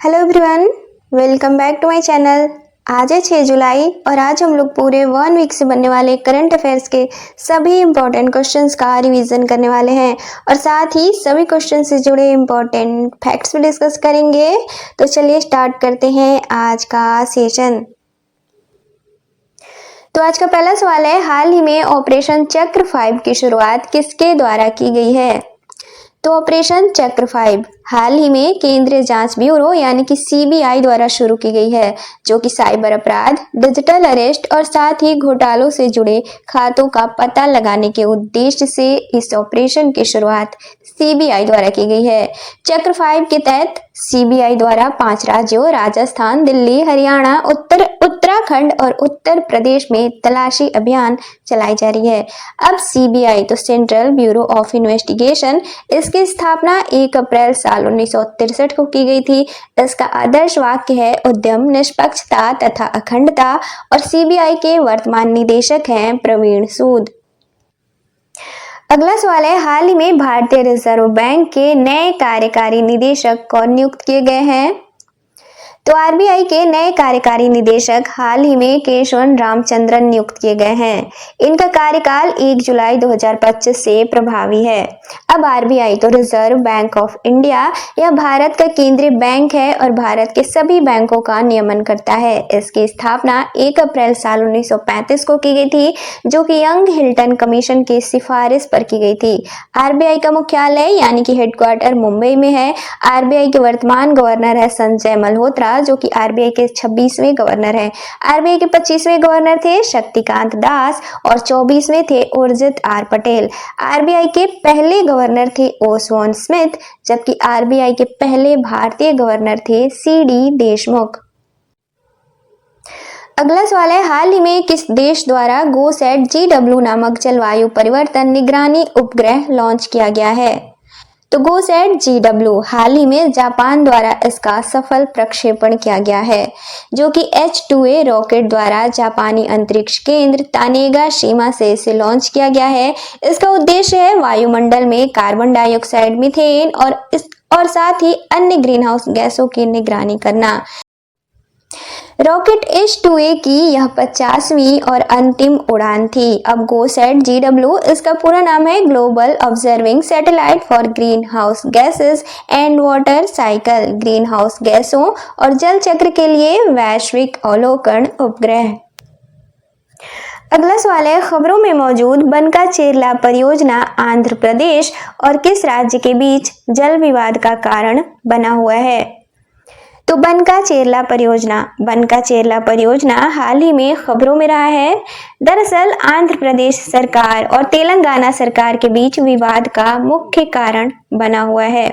Hello everyone, welcome back to my channel. आज है 6 जुलाई और आज हम लोग पूरे 1 वीक से बनने वाले करंट अफेयर्स के सभी इंपॉर्टेंट क्वेश्चंस का रिवीजन करने वाले हैं और साथ ही सभी क्वेश्चन से जुड़े इंपॉर्टेंट फैक्ट्स भी डिस्कस करेंगे। तो चलिए स्टार्ट करते हैं आज का सेशन। तो आज का पहला सवाल है, हाल ही में ऑपरेशन चक्र 5 की शुरुआत किसके द्वारा की गई है? तो ऑपरेशन चक्र 5 हाल ही में केंद्रीय जांच ब्यूरो यानी कि सीबीआई द्वारा शुरू की गई है, जो कि साइबर अपराध, डिजिटल अरेस्ट और साथ ही घोटालों से जुड़े खातों का पता लगाने के उद्देश्य से इस ऑपरेशन की शुरुआत सीबीआई द्वारा की गई है। चक्र 5 के तहत सीबीआई द्वारा 5 राज्यों राजस्थान, दिल्ली, हरियाणा, उत्तराखंड और उत्तर प्रदेश में तलाशी अभियान चलाई जा रही है। अब सीबीआई तो सेंट्रल ब्यूरो ऑफ इन्वेस्टिगेशन, इसकी स्थापना 1 अप्रैल साल 1963 को की गई थी। इसका आदर्श वाक्य है उद्यम, निष्पक्षता तथा अखंडता और सीबीआई के वर्तमान निदेशक हैं प्रवीण सूद। अगला सवाल है, हाल ही में भारतीय रिजर्व बैंक के नए कार्यकारी निदेशक कौन नियुक्त किए गए हैं? तो आरबीआई के नए कार्यकारी निदेशक हाल ही में केशवन रामचंद्रन नियुक्त किए गए हैं। इनका कार्यकाल 1 जुलाई 2025 से प्रभावी है। अब आरबीआई तो रिजर्व बैंक ऑफ इंडिया यह भारत का केंद्रीय बैंक है और भारत के सभी बैंकों का नियमन करता है। इसकी स्थापना 1 अप्रैल साल 1935 को की गई थी, जो कि यंग हिल्टन कमीशन की सिफारिश पर की गई थी। आरबीआई का मुख्यालय यानी कि हेडक्वार्टर मुंबई में है। आरबीआई के वर्तमान गवर्नर है संजय मल्होत्रा, जो कि आरबीआई के 26वें गवर्नर हैं। आरबीआई के 25वें गवर्नर थे शक्तिकांत दास और 24वें थे उर्जित आर पटेल। आरबीआई के पहले गवर्नर थे ओसवान स्मिथ, जबकि आरबीआई के पहले भारतीय गवर्नर थे सीडी देशमुख। अगला सवाल है, हाल ही में किस देश द्वारा GoSat GW नामक जलवायु परिवर्तन निगरानी उपग्रह लॉन्च किया गया है? तो GoSat GW हाल ही में जापान द्वारा इसका सफल प्रक्षेपण किया गया है, जो कि H2A रॉकेट द्वारा जापानी अंतरिक्ष केंद्र तानेगाशिमा से इसे लॉन्च किया गया है। इसका उद्देश्य है वायुमंडल में कार्बन डाइऑक्साइड, मीथेन और साथ ही अन्य ग्रीन हाउस गैसों की निगरानी करना। रॉकेट H2A की यह 50वीं और अंतिम उड़ान थी। अब GoSat GW इसका पूरा नाम है global observing satellite for green house gases and water cycle, green house गैसों और जल चक्र के लिए वैश्विक अवलोकन उपग्रह। अगला सवाल है, खबरों में मौजूद बनका चेरला परियोजना आंध्र प्रदेश और किस राज्य के बीच जल विवाद का कारण बना हुआ है? तो बनका चेरला परियोजना हाल ही में खबरों में रहा है। दरअसल आंध्र प्रदेश सरकार और तेलंगाना सरकार के बीच विवाद का मुख्य कारण बना हुआ है।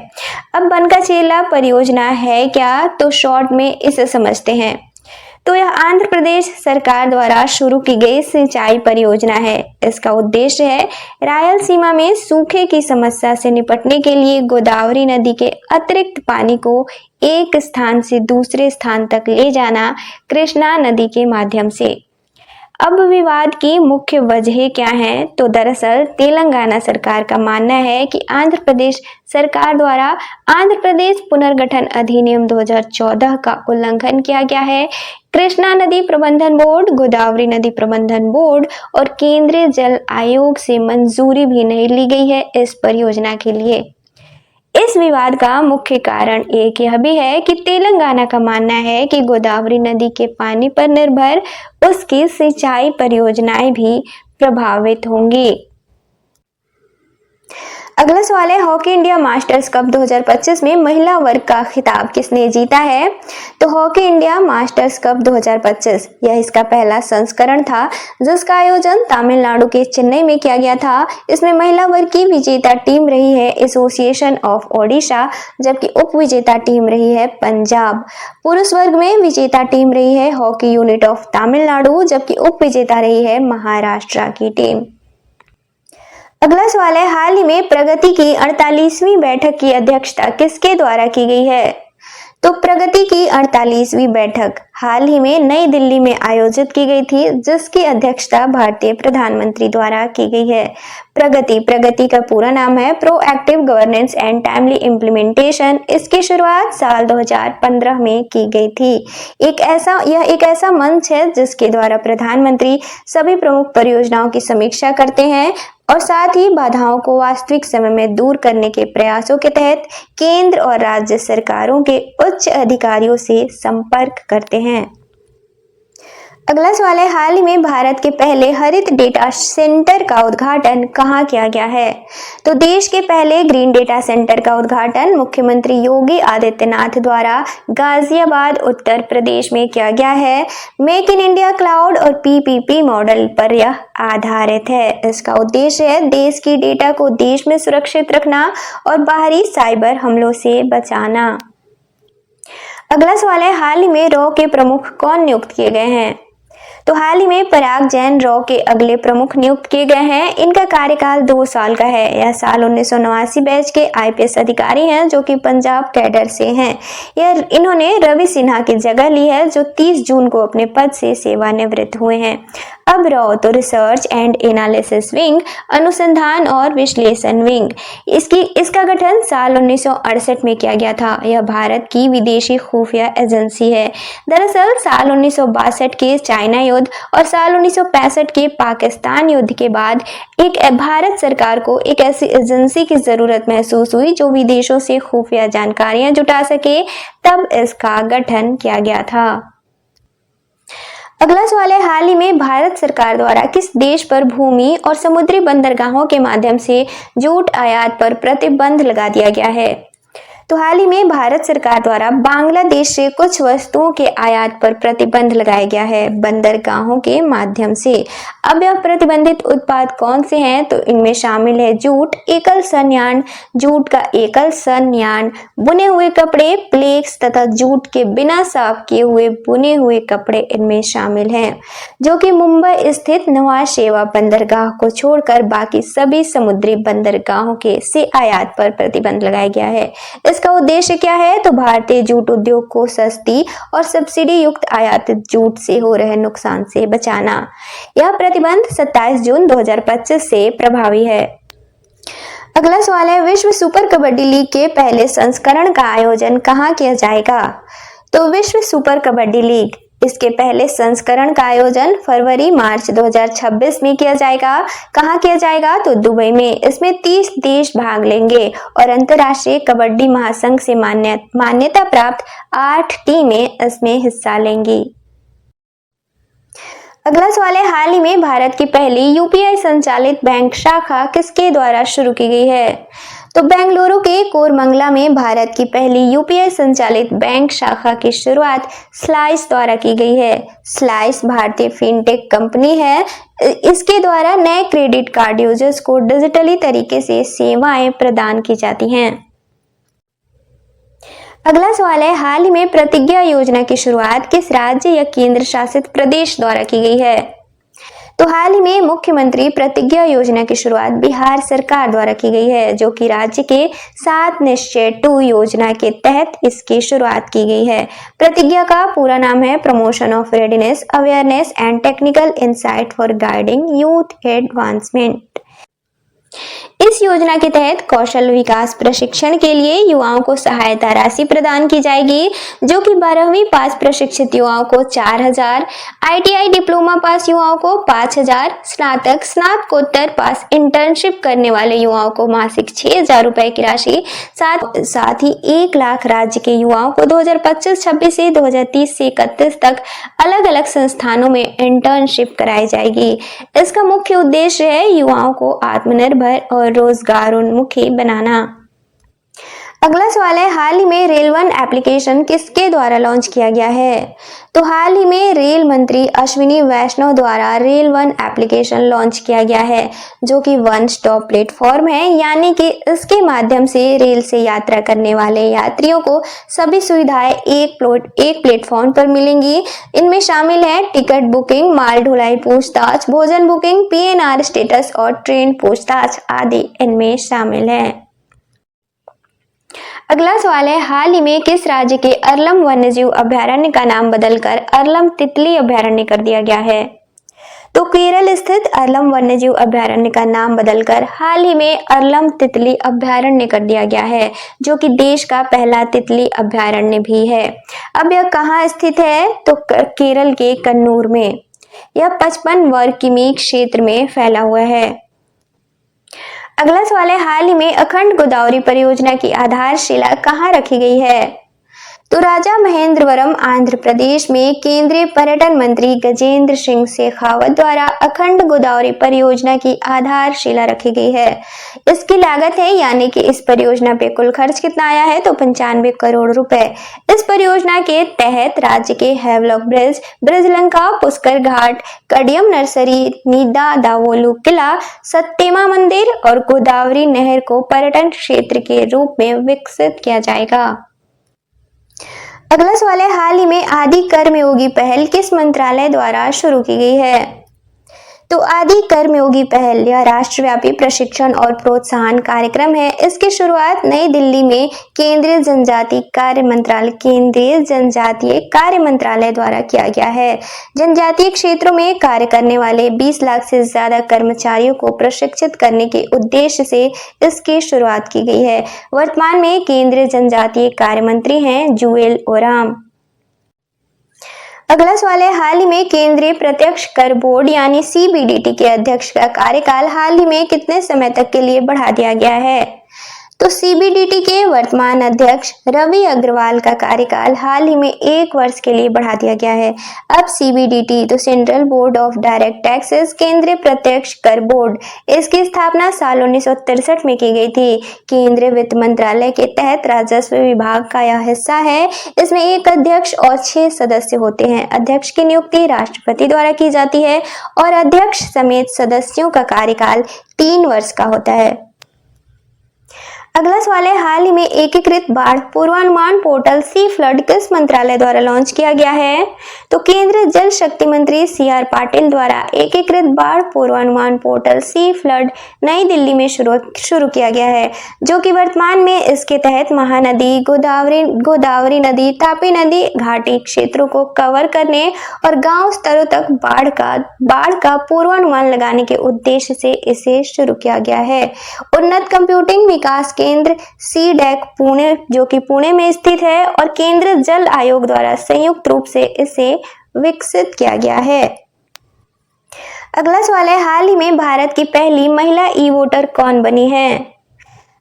अब बनका चेरला परियोजना है क्या? तो शॉर्ट में इसे समझते हैं। तो यह आंध्र प्रदेश सरकार द्वारा शुरू की गई सिंचाई परियोजना है। इसका उद्देश्य है रायलसीमा में सूखे की समस्या से निपटने के लिए गोदावरी नदी के अतिरिक्त पानी को एक स्थान से दूसरे स्थान तक ले जाना कृष्णा नदी के माध्यम से। अब विवाद की मुख्य वजह क्या है? तो दरअसल तेलंगाना सरकार का मानना है कि आंध्र प्रदेश सरकार द्वारा आंध्र प्रदेश पुनर्गठन अधिनियम 2014 का उल्लंघन किया गया है। कृष्णा नदी प्रबंधन बोर्ड, गोदावरी नदी प्रबंधन बोर्ड और केंद्रीय जल आयोग से मंजूरी भी नहीं ली गई है इस परियोजना के लिए। इस विवाद का मुख्य कारण एक यह भी है कि तेलंगाना का मानना है कि गोदावरी नदी के पानी पर निर्भर उसकी सिंचाई परियोजनाएं भी प्रभावित होंगी। अगला सवाल है, हॉकी इंडिया मास्टर्स कप 2025 में महिला वर्ग का खिताब किसने जीता है? तो हॉकी इंडिया मास्टर्स कप 2025 यह इसका पहला संस्करण था, जिसका आयोजन तमिलनाडु के चेन्नई में किया गया था। इसमें महिला वर्ग की विजेता टीम रही है एसोसिएशन ऑफ ओडिशा, जबकि उप विजेता टीम रही है पंजाब। पुरुष वर्ग में विजेता टीम रही है हॉकी यूनिट ऑफ तमिलनाडु, जबकि उप विजेता रही है महाराष्ट्र की टीम। अगला सवाल है, हाल ही में प्रगति की 48वीं बैठक की अध्यक्षता किसके द्वारा की गई है? तो प्रगति की 48वीं बैठक हाल ही में नई दिल्ली में आयोजित की गई थी, जिसकी अध्यक्षता भारतीय प्रधानमंत्री द्वारा की गई है। प्रगति का पूरा नाम है proactive governance and timely implementation. इसकी शुरुआत साल 2015 में की गई थी। यह एक ऐसा मंच है जिसके द्वारा प्रधानमंत्री सभी प्रमुख परियोजनाओं की समीक्षा करते हैं और साथ ही बाधाओं को वास्तविक समय में दूर करने के प्रयासों के तहत केंद्र और राज्य सरकारों के उच्च अधिकारियों से संपर्क करते हैं। अगला सवाल है, हाल ही में भारत के पहले हरित डेटा सेंटर का उद्घाटन कहाँ किया गया है? तो देश के पहले ग्रीन डेटा सेंटर का उद्घाटन मुख्यमंत्री योगी आदित्यनाथ द्वारा गाजियाबाद उत्तर प्रदेश में किया गया है। मेक इन इंडिया क्लाउड और पीपीपी मॉडल पर यह आधारित है। इसका उद्देश्य है देश की डेटा को देश में सुरक्षित रखना और बाहरी साइबर हमलों से बचाना। अगला सवाल है, हाल ही में रॉ के प्रमुख कौन नियुक्त किए गए हैं? तो हाल ही में पराग जैन रॉ के अगले प्रमुख नियुक्त किए गए हैं। इनका कार्यकाल 2 साल का है। यह साल 1989 बैच के आईपीएस अधिकारी हैं जो कि पंजाब कैडर से हैं। इन्होंने रवि सिन्हा की जगह ली है जो 30 जून को अपने पद से सेवानिवृत्त हुए हैं। अब रॉ तो रिसर्च एंड एनालिसिस विंग, अनुसंधान और विश्लेषण विंग। इसका गठन साल 1968 में किया गया था। यह भारत की विदेशी खुफिया एजेंसी है। दरअसल साल 1962 के चाइना युद्ध और साल 1965 के पाकिस्तान युद्ध के बाद भारत सरकार को एक ऐसी एजेंसी की जरूरत महसूस हुई जो विदेशों से खुफिया जानकारियां जुटा सके, तब इसका गठन किया गया था। अगला सवाल है, हाल ही में भारत सरकार द्वारा किस देश पर भूमि और समुद्री बंदरगाहों के माध्यम से जूट आयात पर प्रतिबंध लगा दिया गया है? तो हाल ही में भारत सरकार द्वारा बांग्लादेश से कुछ वस्तुओं के आयात पर प्रतिबंध लगाया गया है बंदरगाहों के माध्यम से। अब यह प्रतिबंधित उत्पाद कौन से हैं? तो इनमें शामिल है जूट, एकल सन्यान, जूट का एकल सन्यान, बुने हुए कपड़े, फ्लेक्स तथा जूट के बिना साफ किए हुए बुने हुए कपड़े इनमें शामिल हैं, जो कि मुंबई स्थित नवाज शेवा बंदरगाह को छोड़कर बाकी सभी समुद्री बंदरगाहों के से आयात पर प्रतिबंध लगाया गया है। इसका उद्देश्य क्या है? तो भारतीय जूट उद्योग को सस्ती और सब्सिडी युक्त आयातित जूट से हो रहे नुकसान से बचाना। यह प्रतिबंध 27 जून 2025 से प्रभावी है। अगला सवाल है, विश्व सुपर कबड्डी लीग के पहले संस्करण का आयोजन कहाँ किया जाएगा? तो विश्व सुपर कबड्डी लीग इसके पहले संस्करण का आयोजन फरवरी-मार्च 2026 में किया जाएगा। कहाँ किया जाएगा? तो दुबई में। इसमें 30 देश भाग लेंगे और अंतर्राष्ट्रीय कबड्डी महासंघ से मान्यता प्राप्त 8 टीमें इसमें हिस्सा लेंगी। अगला सवाल है, हाल ही में भारत की पहली यूपीआई संचालित बैंक शाखा किसके द्वारा शुरू की गई है? तो बेंगलुरु के कोरमंगला में भारत की पहली यूपीआई संचालित बैंक शाखा की शुरुआत स्लाइस द्वारा की गई है। स्लाइस भारतीय फिनटेक कंपनी है। इसके द्वारा नए क्रेडिट कार्ड यूजर्स को डिजिटली तरीके से सेवाएं प्रदान की जाती हैं। अगला सवाल है, हाल ही में प्रतिज्ञा योजना की शुरुआत किस राज्य या केंद्र शासित प्रदेश द्वारा की गई है? तो हाल ही में मुख्यमंत्री प्रतिज्ञा योजना की शुरुआत बिहार सरकार द्वारा की गई है, जो कि राज्य के 7 निश्चय 2 योजना के तहत इसकी शुरुआत की गई है। प्रतिज्ञा का पूरा नाम है promotion of readiness, awareness and technical insight for guiding youth advancement. इस योजना के तहत कौशल विकास प्रशिक्षण के लिए युवाओं को सहायता राशि प्रदान की जाएगी, जो कि 12वीं पास प्रशिक्षित युवाओं को 4000, आईटीआई डिप्लोमा पास युवाओं को 5000, स्नातकोत्तर पास इंटर्नशिप करने वाले युवाओं को मासिक 6000 रुपए की राशि, साथ ही 1 लाख राज्य के युवाओं को 2025-26 से 2030 से 31 तक अलग अलग संस्थानों में इंटर्नशिप कराई जाएगी। इसका मुख्य उद्देश्य है युवाओं को आत्मनिर्भर और रोजगारोन्मुखी बनाना। अगला सवाल है, हाल ही में रेल वन एप्लीकेशन किसके द्वारा लॉन्च किया गया है? तो हाल ही में रेल मंत्री अश्विनी वैष्णव द्वारा रेल वन एप्लीकेशन लॉन्च किया गया है, जो कि वन स्टॉप प्लेटफॉर्म है, यानी कि इसके माध्यम से रेल से यात्रा करने वाले यात्रियों को सभी सुविधाएं एक प्लेटफॉर्म पर मिलेंगी। इनमें शामिल है टिकट बुकिंग, माल ढुलाई पूछताछ, भोजन बुकिंग, पीएनआर स्टेटस और ट्रेन पूछताछ आदि इनमें शामिल है। अगला सवाल है, हाल ही में किस राज्य के अरलम वन्यजीव अभयारण्य का नाम बदलकर अरलम तितली अभयारण्य कर दिया गया है? तो केरल स्थित अरलम वन्यजीव अभयारण्य का नाम बदलकर हाल ही में अरलम तितली अभयारण्य कर दिया गया है, जो कि देश का पहला तितली अभयारण्य भी है। अब यह कहाँ स्थित है? तो केरल के कन्नूर में। यह 55 वर्ग किमी क्षेत्र में फैला हुआ है। अगला सवाल है, हाल ही में अखंड गोदावरी परियोजना की आधारशिला कहाँ रखी गई है? तो राजा महेंद्रवरम आंध्र प्रदेश में केंद्रीय पर्यटन मंत्री गजेंद्र सिंह शेखावत द्वारा अखंड गोदावरी परियोजना की आधारशिला रखी गई है। इसकी लागत है, यानी कि इस परियोजना पे कुल खर्च कितना आया है? तो 95 करोड़ रुपए। इस परियोजना के तहत राज्य के हैवलॉक ब्रिज, ब्रिजलंका, पुष्कर घाट, कडियम नर्सरी, नीदा दावोलू किला, सत्यमा मंदिर और गोदावरी नहर को पर्यटन क्षेत्र के रूप में विकसित किया जाएगा। अगला सवाल है, हाल ही में आदि कर्मयोगी पहल किस मंत्रालय द्वारा शुरू की गई है? तो आदि कर्मयोगी पहल यह राष्ट्रव्यापी प्रशिक्षण और प्रोत्साहन कार्यक्रम है। इसकी शुरुआत नई दिल्ली में केंद्रीय जनजातीय कार्य मंत्रालय द्वारा किया गया है। जनजातीय क्षेत्रों में कार्य करने वाले 20 लाख से ज्यादा कर्मचारियों को प्रशिक्षित करने के उद्देश्य से इसकी शुरुआत की गई है। वर्तमान में केंद्रीय जनजातीय कार्य मंत्री हैं जुएल ओराम। अगला सवाल है, हाल ही में केंद्रीय प्रत्यक्ष कर बोर्ड यानी सीबीडीटी के अध्यक्ष का कार्यकाल हाल ही में कितने समय तक के लिए बढ़ा दिया गया है? तो सीबीडीटी के वर्तमान अध्यक्ष रवि अग्रवाल का कार्यकाल हाल ही में 1 वर्ष के लिए बढ़ा दिया गया है। अब सीबीडीटी तो central board of direct taxes, केंद्रीय प्रत्यक्ष कर बोर्ड, इसकी स्थापना साल 1963 में की गई थी। केंद्रीय वित्त मंत्रालय के तहत राजस्व विभाग का यह हिस्सा है। इसमें 1 अध्यक्ष और 6 सदस्य होते हैं। अध्यक्ष की नियुक्ति राष्ट्रपति द्वारा की जाती है और अध्यक्ष समेत सदस्यों का कार्यकाल 3 वर्ष का होता है। अगला सवाल है, हाल ही में एकीकृत बाढ़ पूर्वानुमान पोर्टल सी फ्लड किस मंत्रालय द्वारा लॉन्च किया गया है? तो केंद्रीय जल शक्ति मंत्री CR पाटिल द्वारा एकीकृत बाढ़ पूर्वानुमान पोर्टल सी फ्लड नई दिल्ली में शुरू किया गया है, जो कि वर्तमान में इसके तहत महानदी, गोदावरी नदी, तापी नदी घाटी क्षेत्रों को कवर करने और गांव स्तरों तक बाढ़ का पूर्वानुमान लगाने के उद्देश्य से इसे शुरू किया गया है। उन्नत कंप्यूटिंग विकास केंद्र CDAC पुणे, जो कि पुणे में स्थित है, और केंद्रीय जल आयोग द्वारा संयुक्त रूप से इसे विकसित किया गया है। अगला सवाल है, हाल ही में भारत की पहली महिला ई-वोटर कौन बनी है?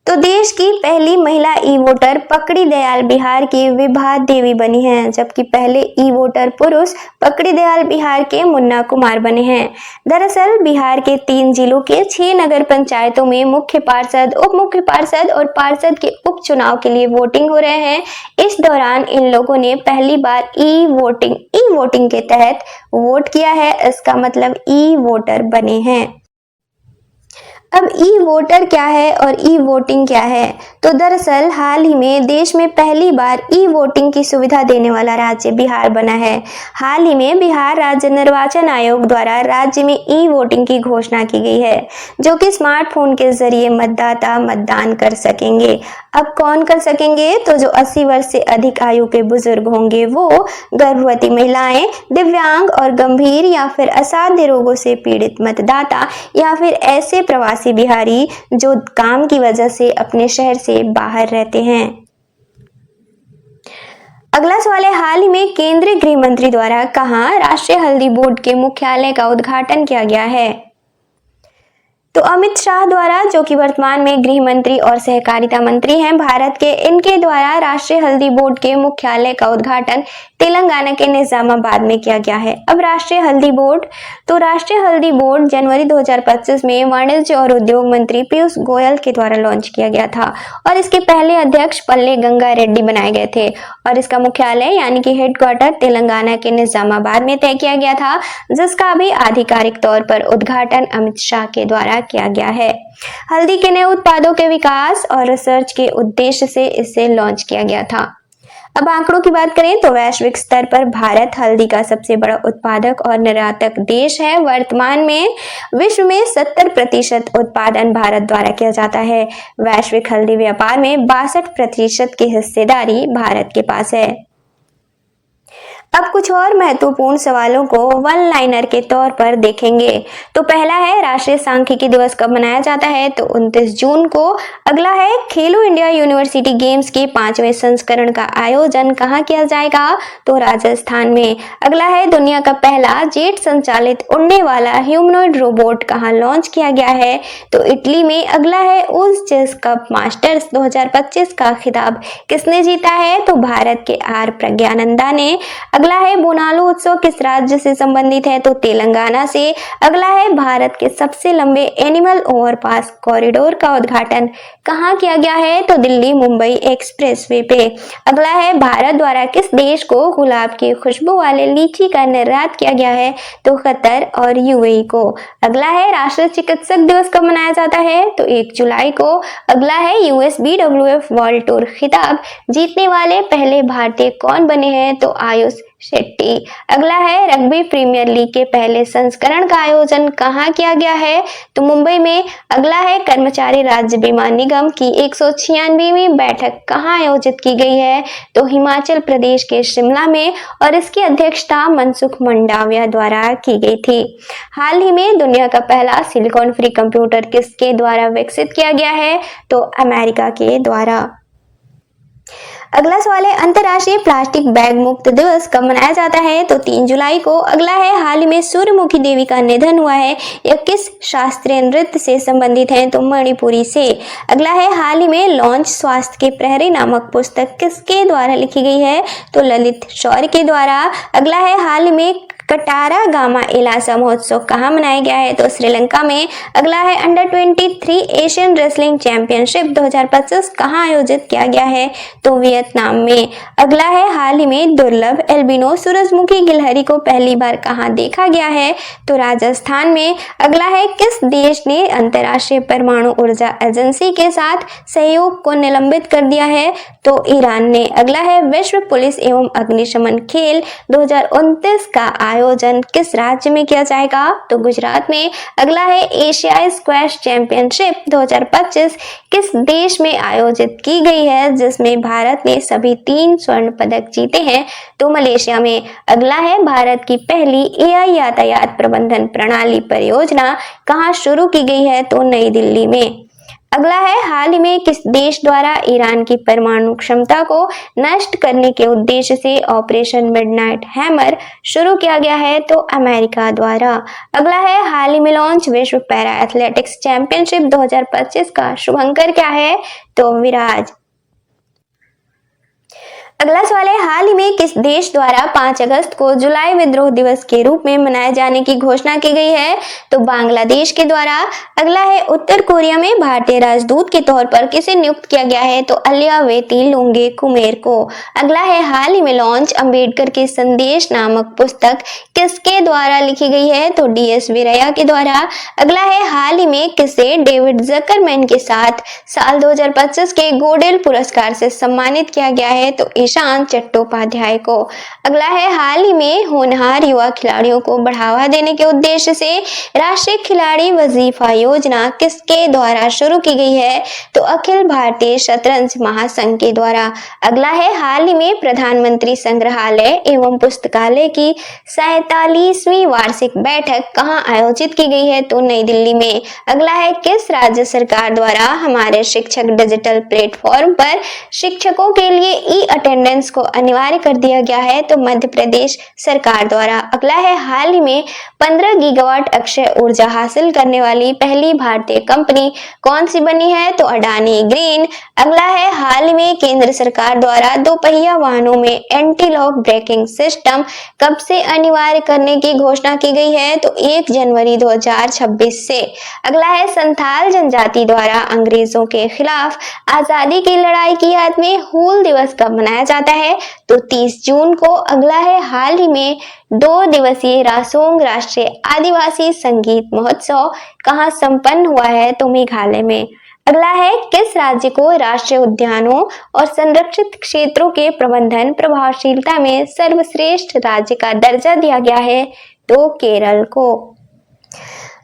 तो देश की पहली महिला ई-वोटर पकड़ी दयाल बिहार की विभा देवी बनी हैं, जबकि पहले ई-वोटर पुरुष पकड़ी दयाल बिहार के मुन्ना कुमार बने हैं। दरअसल बिहार के 3 जिलों के 6 नगर पंचायतों में मुख्य पार्षद, उप मुख्य पार्षद और पार्षद के उपचुनाव के लिए वोटिंग हो रहे हैं। इस दौरान इन लोगों ने पहली बार ई वोटिंग के तहत वोट किया है। इसका मतलब ई-वोटर बने हैं। अब ई वोटर क्या है और ई वोटिंग क्या है? तो दरअसल हाल ही में देश में पहली बार ई वोटिंग की सुविधा देने वाला राज्य बिहार बना है। हाल ही में बिहार राज्य निर्वाचन आयोग द्वारा राज्य में ई वोटिंग की घोषणा की गई है, जो कि स्मार्टफोन के जरिए मतदाता मतदान कर सकेंगे। अब कौन कर सकेंगे? तो जो 80 वर्ष से अधिक आयु के बुजुर्ग होंगे, वो गर्भवती महिलाएं, दिव्यांग और गंभीर या फिर असाध्य रोगों से पीड़ित मतदाता या फिर ऐसे प्रवासी बिहारी जो काम की वजह से अपने शहर से बाहर रहते हैं। अगला सवाल है, हाल ही में केंद्रीय गृह मंत्री द्वारा कहां राष्ट्रीय हल्दी बोर्ड के मुख्यालय का उद्घाटन किया गया है? तो अमित शाह द्वारा, जो कि वर्तमान में गृह मंत्री और सहकारिता मंत्री हैं भारत के, इनके द्वारा राष्ट्रीय हल्दी बोर्ड के मुख्यालय का उद्घाटन तेलंगाना के निजामाबाद में किया गया है। अब राष्ट्रीय हल्दी बोर्ड जनवरी 2025 में वाणिज्य और उद्योग मंत्री पीयूष गोयल के द्वारा लॉन्च किया गया था और इसके पहले अध्यक्ष पल्ले गंगा रेड्डी बनाए गए थे और इसका मुख्यालय यानी कि हेडक्वार्टर तेलंगाना के निजामाबाद में तय किया गया था, जिसका भी आधिकारिक तौर पर उद्घाटन अमित शाह के द्वारा किया गया है। हल्दी के नए उत्पादों के विकास और रिसर्च के उद्देश्य से इसे लॉन्च किया गया था। अब आंकड़ों की बात करें तो वैश्विक स्तर पर भारत हल्दी का सबसे बड़ा उत्पादक और निर्यातक देश है। वर्तमान में विश्व में 70% उत्पादन भारत द्वारा किया जाता है। वैश्विक हल्दी व्यापार में 62% की हिस्सेदारी भारत के पास है। अब कुछ और महत्वपूर्ण सवालों को वन लाइनर के तौर पर देखेंगे। तो पहला है राष्ट्रीय सांख्यिकी दिवस कब मनाया जाता है, तो 29 जून को। अगला है खेलो इंडिया यूनिवर्सिटी गेम्स के 5वें संस्करण का आयोजन कहाँ किया जाएगा, तो राजस्थान में। अगला है दुनिया का पहला जेट संचालित उड़ने वाला ह्यूमनॉइड रोबोट कहाँ लॉन्च किया गया है, तो इटली में। अगला है उस चेस कप मास्टर्स 2025 का खिताब किसने जीता है, तो भारत के आर प्रज्ञानंदा ने। अगला है बोनालू उत्सव किस राज्य से संबंधित है, तो तेलंगाना से। अगला है भारत के सबसे लंबे एनिमल ओवरपास कॉरिडोर का उद्घाटन कहाँ किया गया है, तो दिल्ली मुंबई एक्सप्रेसवे पे। अगला है भारत द्वारा किस देश को गुलाब की खुशबू वाले लीची का निर्यात किया गया है, तो कतर और यूएई को। अगला है राष्ट्रीय चिकित्सक दिवस कब मनाया जाता है, तो 1 जुलाई को। अगला है यूएसबीडब्ल्यूएफ वर्ल्ड टूर खिताब जीतने वाले पहले भारतीय कौन बने हैं, तो आयुष शेट्टी। अगला है रग्बी प्रीमियर लीग के पहले संस्करण का आयोजन कहाँ किया गया है, तो मुंबई में। अगला है कर्मचारी राज्य बीमा निगम की 196वीं बैठक कहाँ आयोजित की गई है, तो हिमाचल प्रदेश के शिमला में, और इसकी अध्यक्षता मनसुख मंडाविया द्वारा की गई थी। हाल ही में दुनिया का पहला सिलिकॉन फ्री कंप्यूटर किसके द्वारा विकसित किया गया है, तो अमेरिका के द्वारा। अगला सवाल है अंतर्राष्ट्रीय प्लास्टिक बैग मुक्त दिवस कब मनाया जाता है, तो 3 जुलाई को। अगला है हाल ही में सूर्यमुखी देवी का निधन हुआ है, यह किस शास्त्रीय नृत्य से संबंधित है, तो मणिपुरी से। अगला है हाल ही में लॉन्च स्वास्थ्य के प्रहरी नामक पुस्तक किसके द्वारा लिखी गई है, तो ललित शौर्य के द्वारा। अगला है हाल ही में कटारा गामा इलासा महोत्सव कहाँ मनाया गया है, तो श्रीलंका में। अगला है अंडर 23 एशियन रेसलिंग चैंपियनशिप 2025 कहाँ आयोजित किया गया है, तो वियतनाम में। अगला है हाल ही में दुर्लभ एल्बिनो सूरजमुखी गिलहरी को पहली बार कहाँ देखा गया है, तो राजस्थान में। अगला है किस देश ने अंतर्राष्ट्रीय परमाणु ऊर्जा एजेंसी के साथ सहयोग को निलंबित कर दिया है, तो ईरान ने। अगला है विश्व पुलिस एवं अग्निशमन खेल 2029 का आयोजन किस राज्य में किया जाएगा, तो गुजरात में। अगला है एशियाई स्क्वैश चैंपियनशिप 2025 किस देश में आयोजित की गई है, जिसमें भारत ने सभी 3 स्वर्ण पदक जीते हैं, तो मलेशिया में। अगला है भारत की पहली एआई यातायात प्रबंधन प्रणाली परियोजना कहाँ शुरू की गई है, तो नई दिल्ली में। अगला है हाल ही में किस देश द्वारा ईरान की परमाणु क्षमता को नष्ट करने के उद्देश्य से ऑपरेशन मिडनाइट हैमर शुरू किया गया है, तो अमेरिका द्वारा। अगला है हाल ही में लॉन्च विश्व पैरा एथलेटिक्स चैंपियनशिप 2025 का शुभंकर क्या है, तो विराज। अगला सवाल है हाल ही में किस देश द्वारा 5 अगस्त को जुलाई विद्रोह दिवस के रूप में मनाए जाने की घोषणा की गई है, तो बांग्लादेश के द्वारा। अगला है उत्तर कोरिया में भारतीय राजदूत के तौर पर किसे नियुक्त किया गया है, तो अलियावेती लुंगे कुमेर को। अगला है हाल ही में लॉन्च अंबेडकर के संदेश नामक पुस्तक किसके द्वारा लिखी गई है, तो डीएस वीरैया के द्वारा। अगला है हाल ही में किसे डेविड जकरमैन के साथ साल 2025 के गोडेल पुरस्कार से सम्मानित किया गया है, तो ईशान चट्टोपाध्याय को। अगला है हाल ही में होनहार युवा खिलाड़ियों को बढ़ावा देने के उद्देश्य से राष्ट्रीय खिलाड़ी वजीफा योजना किसके द्वारा शुरू की गई है, तो अखिल भारतीय शतरंज महासंघ के द्वारा। अगला है हाल ही में प्रधानमंत्री संग्रहालय एवं पुस्तकालय की 47वीं वार्षिक बैठक कहाँ आयोजित की गई है, तो नई दिल्ली में। अगला है किस राज्य सरकार द्वारा हमारे शिक्षक डिजिटल प्लेटफॉर्म पर शिक्षकों के लिए ई अटेंडेंस को अनिवार्य कर दिया गया है, तो मध्य प्रदेश सरकार द्वारा। अगला है हाल ही में 15 गीगावाट अक्षय ऊर्जा हासिल करने वाली पहली भारतीय कंपनी कौन सी बनी है, तो अडानी ग्रीन। अगला है हाल ही में केंद्र सरकार द्वारा दोपहिया वाहनों में एंटी लॉक ब्रेकिंग सिस्टम कब से अनिवार्य करने की घोषणा की गई है, तो 1 जनवरी 2026 से। अगला है संथाल जनजाति द्वारा अंग्रेजों के खिलाफ आजादी की लड़ाई की याद में हूल दिवस कब मनाया जाता है, तो 30 जून को। अगला है हाल ही में 2 दिवसीय रासोंग राष्ट्रीय आदिवासी संगीत महोत्सव कहाँ संपन्न हुआ है, तो मेघालय में। अगला है, किस राज्य को राष्ट्रीय उद्यानों और संरक्षित क्षेत्रों के प्रबंधन प्रभावशीलता में सर्वश्रेष्ठ राज्य का दर्जा दिया गया है? तो केरल को।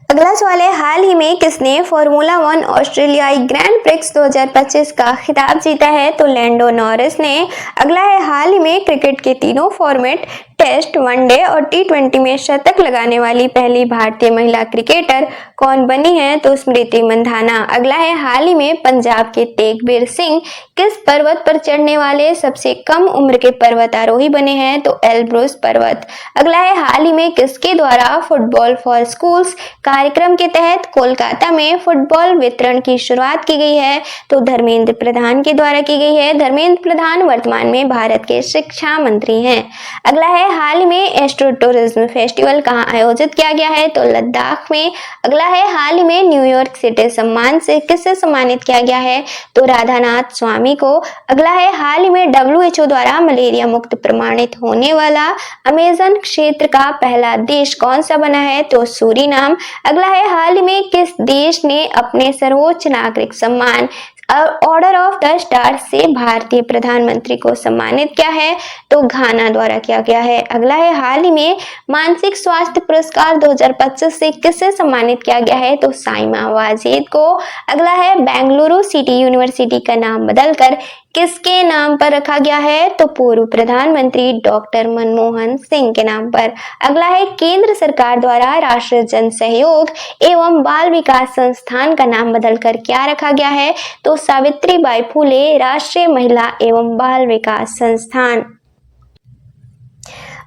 अगला सवाल है, हाल ही में किसने फॉर्मूला 1 ऑस्ट्रेलियाई ग्रैंड प्रिक्स 2025 का खिताब जीता है? तो लैंडो नॉरिस ने। अगला है, हाल ही में क्रिकेट के तीनों फॉर्मेट टेस्ट, वनडे और टी20 में शतक लगाने वाली पहली भारतीय महिला क्रिकेटर कौन बनी है? तो स्मृति मंधाना। अगला है, हाल ही में पंजाब के तेगबीर सिंह किस पर्वत पर चढ़ने वाले सबसे कम उम्र के पर्वतारोही बने हैं? तो एल्ब्रुस पर्वत। अगला है, हाल ही में किसके द्वारा फुटबॉल फॉर स्कूल्स कार्यक्रम के तहत कोलकाता में फुटबॉल वितरण की शुरुआत की गई है? तो धर्मेंद्र प्रधान के द्वारा की गई है। धर्मेंद्र प्रधान वर्तमान में भारत के शिक्षा मंत्री हैं। अगला है, हाल ही में एस्ट्रो टूरिज्म फेस्टिवल कहाँ आयोजित किया गया है? तो लद्दाख में। अगला है, हाल ही में न्यूयॉर्क सिटी सम्मान से किसे सम्मानित किया गया है? तो राधानाथ स्वामी को। अगला है, हाल ही में WHO द्वारा मलेरिया मुक्त प्रमाणित होने वाला अमेजन क्षेत्र का पहला देश कौन सा बना है? तो सूरीनाम। अगला है, हाल ही में किस देश ने अपने सर्वोच्च नागरिक सम्मान ऑर्डर ऑफ द स्टार से भारतीय प्रधानमंत्री को सम्मानित किया है? तो घाना द्वारा किया गया है। अगला है, हाल ही में मानसिक स्वास्थ्य पुरस्कार 2025 से किसे सम्मानित किया गया है? तो साइमा वाजिद को। अगला है, बेंगलुरु सिटी यूनिवर्सिटी का नाम बदलकर किसके नाम पर रखा गया है? तो पूर्व प्रधानमंत्री डॉक्टर मनमोहन सिंह के नाम पर। अगला है, केंद्र सरकार द्वारा राष्ट्रीय जन सहयोग एवं बाल विकास संस्थान का नाम बदलकर क्या रखा गया है? तो सावित्रीबाई फुले राष्ट्रीय महिला एवं बाल विकास संस्थान।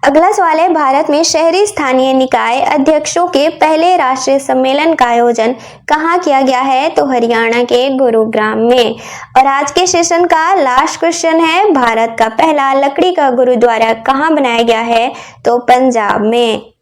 अगला सवाल है, भारत में शहरी स्थानीय निकाय अध्यक्षों के पहले राष्ट्रीय सम्मेलन का आयोजन कहाँ किया गया है? तो हरियाणा के गुरुग्राम में। और आज के सेशन का लास्ट क्वेश्चन है, भारत का पहला लकड़ी का गुरुद्वारा कहाँ बनाया गया है? तो पंजाब में।